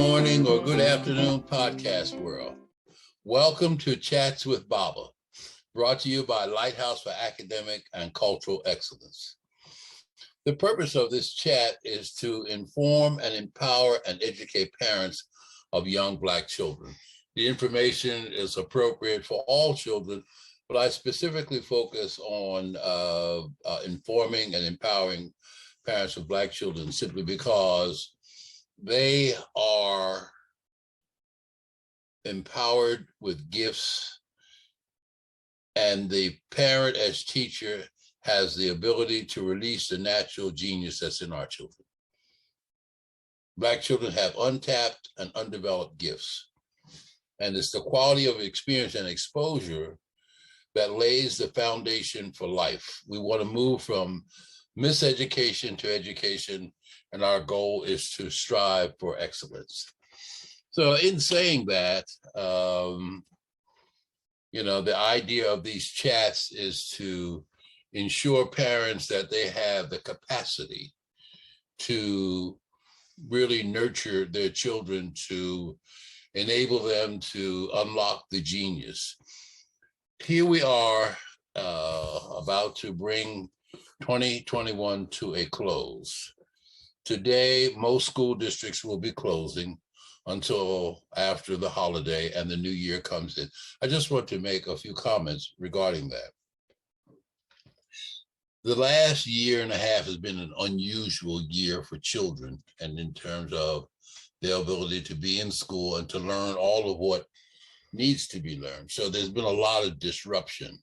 morning or good afternoon, podcast world. Welcome to Chats with Baba, brought to you by Lighthouse for Academic and Cultural Excellence. The purpose of this chat is to inform and empower and educate parents of young Black children. The information is appropriate for all children, but I specifically focus on informing and empowering parents of Black children simply because they are empowered with gifts, and the parent as teacher has the ability to release the natural genius that's in our children. Black children have untapped and undeveloped gifts, and it's the quality of experience and exposure that lays the foundation for life. We want to move from miseducation to education, and our goal is to strive for excellence. So in saying that, the idea of these chats is to ensure parents that they have the capacity to really nurture their children, to enable them to unlock the genius. Here we are about to bring 2021 to a close. Today, most school districts will be closing until after the holiday and the new year comes in. I just want to make a few comments regarding that. The last year and a half has been an unusual year for children, and in terms of their ability to be in school and to learn all of what needs to be learned. So there's been a lot of disruption.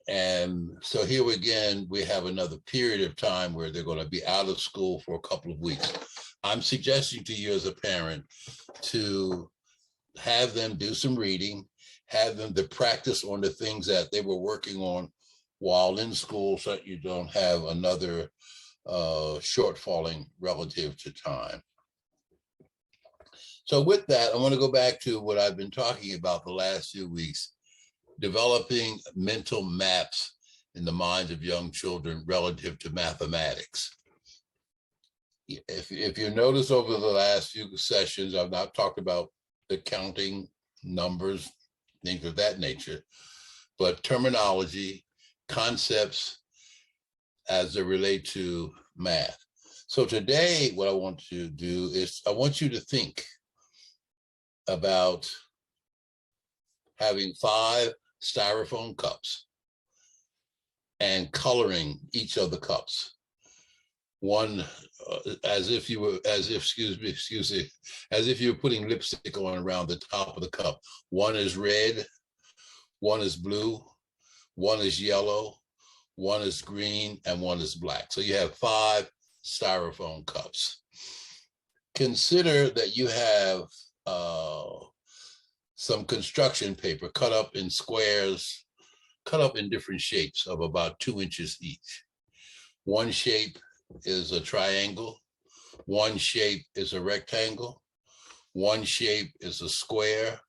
And so here again, we have another period of time where they're going to be out of school for a couple of weeks. I'm suggesting to you as a parent to have them do some reading, have them to practice on the things that they were working on while in school, so that you don't have another shortfalling relative to time. So with that, I want to go back to what I've been talking about the last few weeks, developing mental maps in the minds of young children relative to mathematics. If you notice over the last few sessions, I've not talked about the counting, numbers, things of that nature, but terminology, concepts as they relate to math. So today, what I want to do is I want you to think about having 5 styrofoam cups and coloring each of the cups. One, as if you were putting lipstick on around the top of the cup. One is red, one is blue, one is yellow, one is green, and one is black. So you have 5 styrofoam cups. Consider that you have some construction paper cut up in squares, cut up in different shapes of about 2 inches each. One shape is a triangle, one shape is a rectangle, one shape is a square,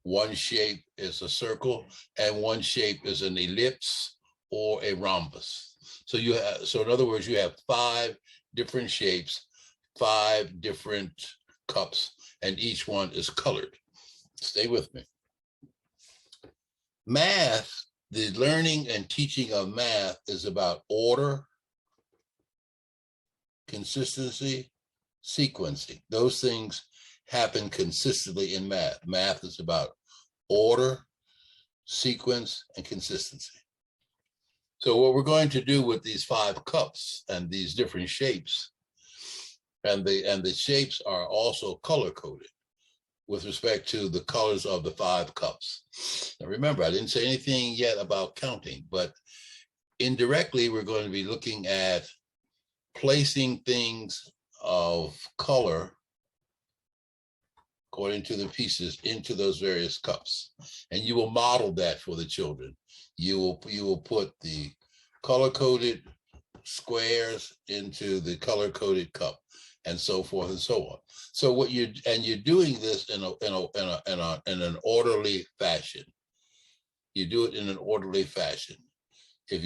one shape is a circle, and one shape is an ellipse or a rhombus. So in other words, you have 5 different shapes, 5 different cups, and each one is colored. Stay with me. Math, the learning and teaching of math is about order, consistency, sequencing. Those things happen consistently in math. Math is about order, sequence, and consistency. So what we're going to do with these 5 cups and these different shapes, and the shapes are also color-coded with respect to the colors of the 5 cups. Now remember, I didn't say anything yet about counting, but indirectly, we're going to be looking at placing things of color according to the pieces into those various cups. And you will model that for the children. You will put the color-coded squares into the color-coded cup, and so forth and so on. So you're doing this in an orderly fashion. You do it in an orderly fashion. If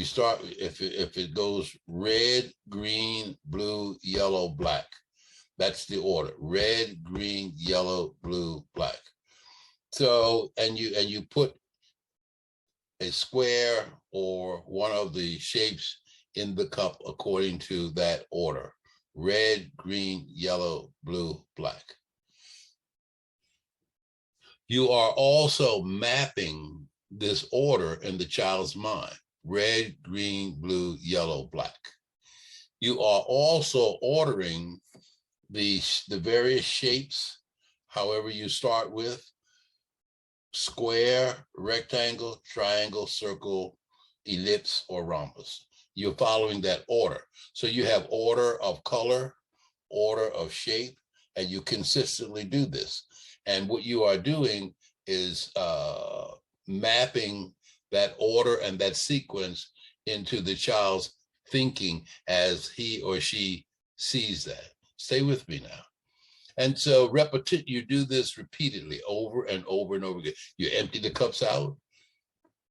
it goes red, green, blue, yellow, black, That's the order: red, green, yellow, blue, black. So, and you put a square or one of the shapes in the cup according to that order: red, green, yellow, blue, black. You are also mapping this order in the child's mind: red, green, blue, yellow, black. You are also ordering the various shapes, however you start with: square, rectangle, triangle, circle, ellipse, or rhombus. You're following that order. So you have order of color, order of shape, and you consistently do this. And what you are doing is mapping that order and that sequence into the child's thinking as he or she sees that. Stay with me now. And so you do this repeatedly over and over and over again. You empty the cups out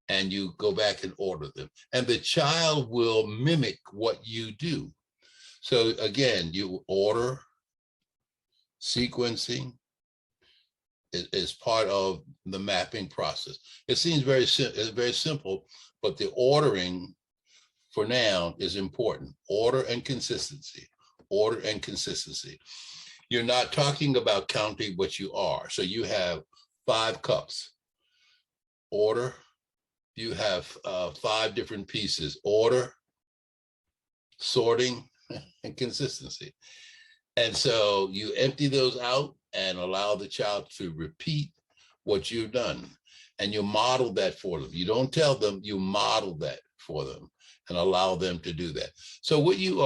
and you go back and order them. And the child will mimic what you do. So again, you order, sequencing is part of the mapping process. It seems very simple, but the ordering for now is important. Order and consistency, order and consistency. You're not talking about counting what you are. So you have 5 cups, order. You have 5 different pieces: order, sorting, and consistency. And so you empty those out and allow the child to repeat what you've done. And you model that for them. You don't tell them, you model that for them and allow them to do that. So what you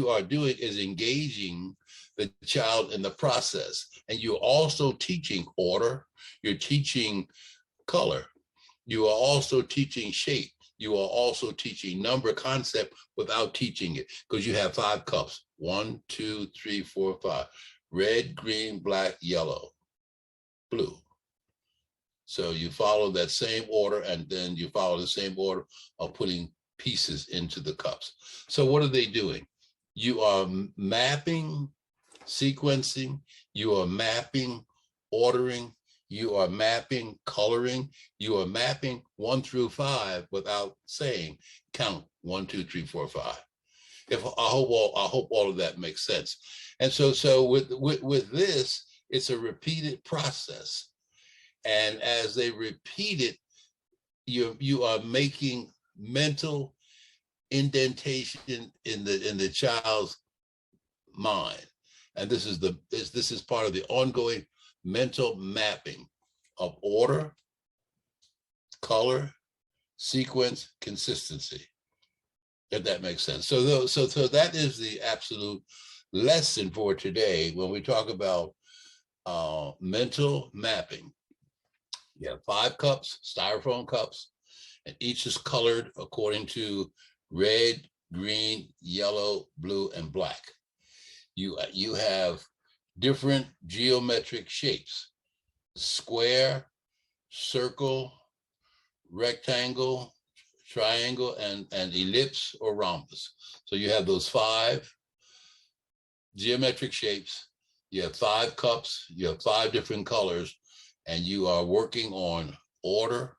are doing is engaging the child in the process. And you're also teaching order, you're teaching color, you are also teaching shape, you are also teaching number concept without teaching it, because you have 5 cups: 1, 2, 3, 4, 5. Red, green, black, yellow, blue. So you follow that same order, and then you follow the same order of putting pieces into the cups. So what are they doing? You are mapping, sequencing, you are mapping, ordering, you are mapping, coloring, you are mapping 1 through 5 without saying count 1, 2, 3, 4, 5. I hope all of that makes sense. And so with this, it's a repeated process. And as they repeat it, you are making mental indentation in the child's mind. And this is part of the ongoing mental mapping of order, color, sequence, consistency, if that makes sense. So that is the absolute lesson for today when we talk about mental mapping. You have 5 cups, styrofoam cups, and each is colored according to red, green, yellow, blue, and black. You have different geometric shapes: square, circle, rectangle, triangle, and ellipse or rhombus. So you have those 5 geometric shapes. You have 5 cups, you have 5 different colors, and you are working on order,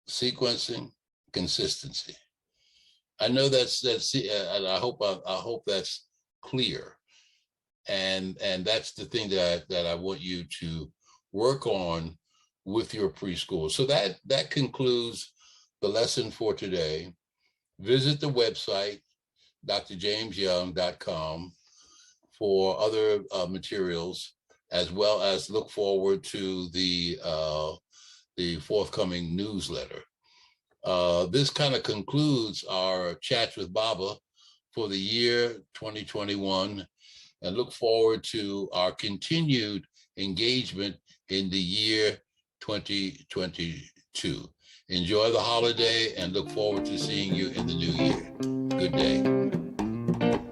sequencing, consistency. I know that's and I hope that's clear. And that's the thing that I want you to work on with your preschool. So that concludes the lesson for today. Visit the website, drjamesyoung.com, for other materials, as well as look forward to the forthcoming newsletter. This kind of concludes our Chats with Baba for the year 2021, and look forward to our continued engagement in the year 2022. Enjoy the holiday and look forward to seeing you in the new year. Good day.